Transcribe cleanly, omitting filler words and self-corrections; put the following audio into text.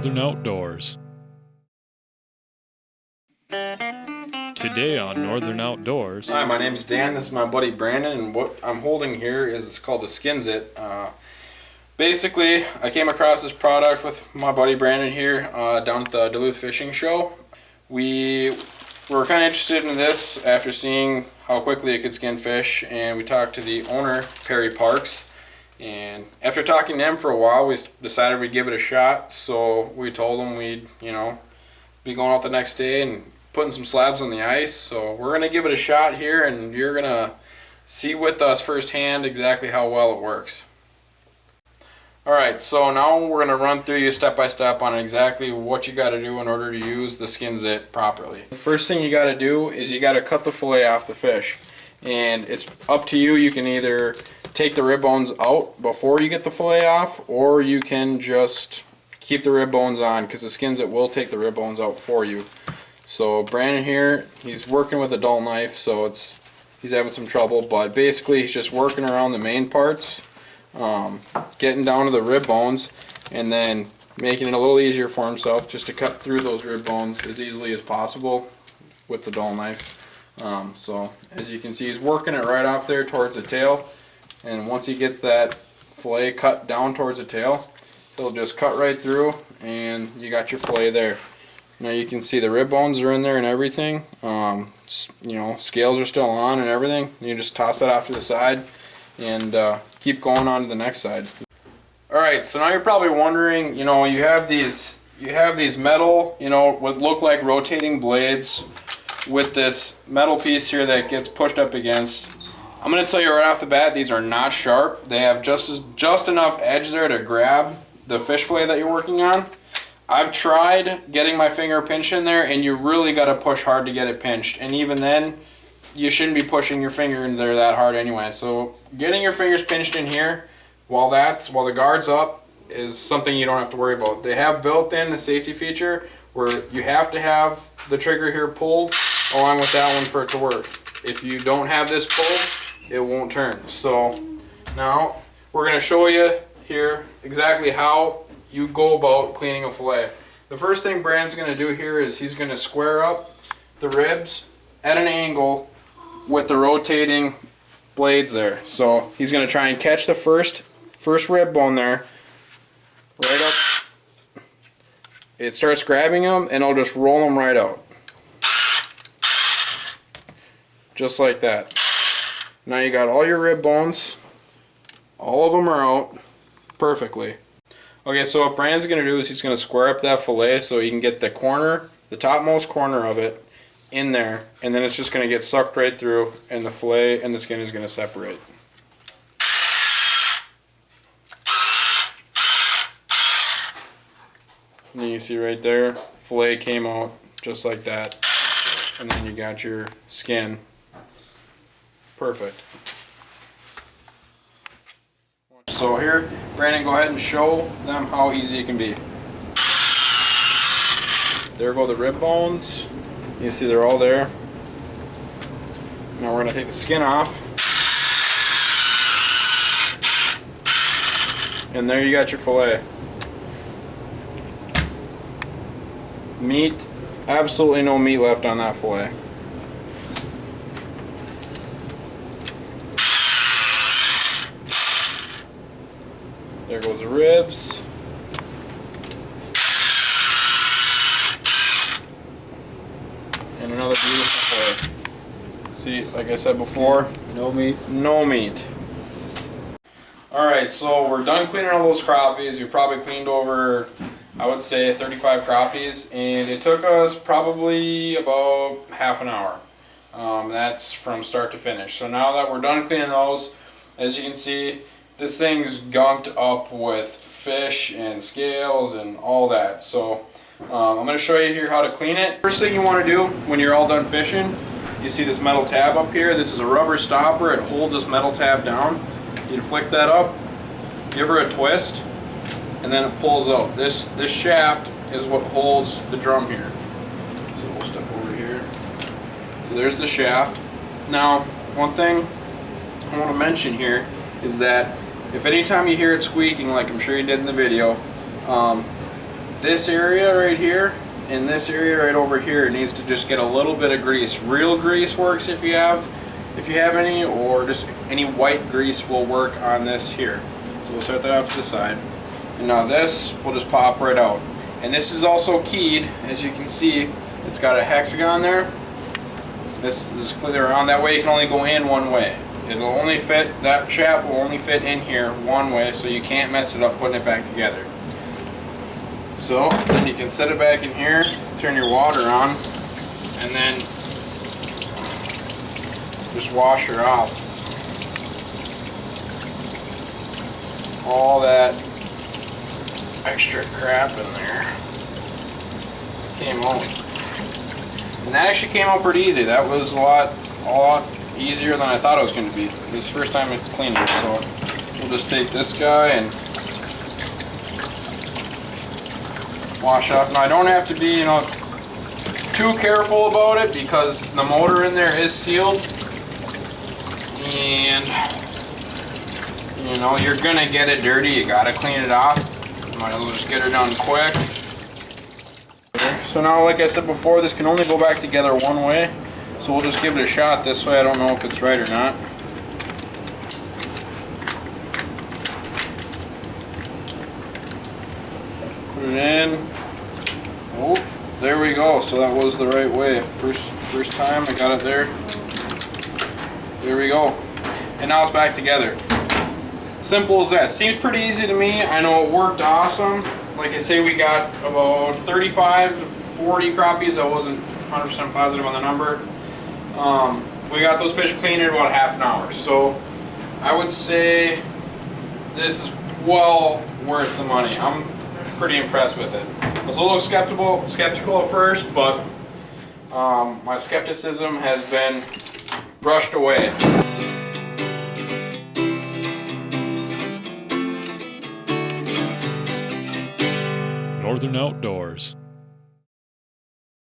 Northern Outdoors. Today on Northern Outdoors. Hi, my name's Dan. This is my buddy Brandon, and what I'm holding here is called the Skinzit. Basically, I came across this product with my buddy Brandon here down at the Duluth Fishing Show. We were kind of interested in this after seeing how quickly it could skin fish, and we talked to the owner, Perry Parks. And after talking to him for a while, we decided we'd give it a shot. So we told him we'd, be going out the next day and putting some slabs on the ice. So we're going to give it a shot here, and you're going to see with us firsthand exactly how well it works. Alright, so now we're going to run through you step by step on exactly what you got to do in order to use the Skinzit properly. The first thing you got to do is you got to cut the fillet off the fish. And it's up to you. You can either take the rib bones out before you get the fillet off, or you can just keep the rib bones on, because the Skinzit will take the rib bones out for you. So Brandon here, he's working with a dull knife, so he's having some trouble, but basically he's just working around the main parts, getting down to the rib bones, and then making it a little easier for himself just to cut through those rib bones as easily as possible with the dull knife. So as you can see, he's working it right off there towards the tail, and once he gets that fillet cut down towards the tail, he'll just cut right through and you got your fillet there. Now you can see the rib bones are in there and everything. Scales are still on and everything. You just toss that off to the side and keep going on to the next side. Alright, so now you're probably wondering, you have these metal, what look like rotating blades with this metal piece here that gets pushed up against. I'm going to tell you right off the bat, these are not sharp. They have just enough edge there to grab the fish fillet that you're working on. I've tried getting my finger pinched in there, and you really got to push hard to get it pinched. And even then, you shouldn't be pushing your finger in there that hard anyway. So getting your fingers pinched in here while the guard's up is something you don't have to worry about. They have built in the safety feature where you have to have the trigger here pulled along with that one for it to work. If you don't have this pulled, it won't turn. So now we're going to show you here exactly how you go about cleaning a fillet. The first thing Brandon's going to do here is he's going to square up the ribs at an angle with the rotating blades there. So he's going to try and catch the first rib bone there, right up. It starts grabbing them, and it'll just roll them right out. Just like that. Now you got all your rib bones. All of them are out perfectly. Okay, so what Brandon's going to do is he's going to square up that fillet so he can get the topmost corner of it in there, and then it's just going to get sucked right through, and the fillet and the skin is going to separate. And you see right there, fillet came out just like that, and then you got your skin. Perfect. So here, Brandon, go ahead and show them how easy it can be. There go the rib bones. You see they're all there. Now we're going to take the skin off. And there you got your fillet. Meat, absolutely no meat left on that fillet. There goes the ribs. And another beautiful fillet. See, like I said before, No meat. no meat. Alright, so we're done cleaning all those crappies. We probably cleaned over, I would say, 35 crappies, and it took us probably about half an hour. That's from start to finish. So now that we're done cleaning those, as you can see, this thing's gunked up with fish and scales and all that. So I'm going to show you here how to clean it. First thing you want to do when you're all done fishing, you see this metal tab up here. This is a rubber stopper. It holds this metal tab down. You flick that up, give her a twist, and then it pulls out. This shaft is what holds the drum here. So we'll step over here. So there's the shaft. Now, one thing I want to mention here is that if anytime you hear it squeaking, like I'm sure you did in the video, this area right here and this area right over here needs to just get a little bit of grease. Real grease works if you have any, or just any white grease will work on this here. So we'll set that off to the side. And now this will just pop right out. And this is also keyed, as you can see, it's got a hexagon there. This is clear around, that way you can only go in one way. It'll only fit, that shaft will only fit in here one way, so you can't mess it up putting it back together. So then you can set it back in here, turn your water on, and then just wash her off. All that extra crap in there came out. And that actually came out pretty easy. That was a lot easier than I thought it was going to be. This is the first time I've cleaned it, so we'll just take this guy and wash off. Now I don't have to be, you know, too careful about it because the motor in there is sealed, and you know you're gonna get it dirty. You gotta clean it off. Might as well just get her done quick. So now, like I said before, this can only go back together one way. So we'll just give it a shot this way. I don't know if it's right or not. Put it in. Oh, there we go. So that was the right way. First time I got it there. There we go. And now it's back together. Simple as that. Seems pretty easy to me. I know it worked awesome. Like I say, we got about 35 to 40 crappies. I wasn't 100% positive on the number. We got those fish cleaned in about half an hour. So I would say this is well worth the money. I'm pretty impressed with it. I was a little skeptical at first, but my skepticism has been brushed away. Northern Outdoors.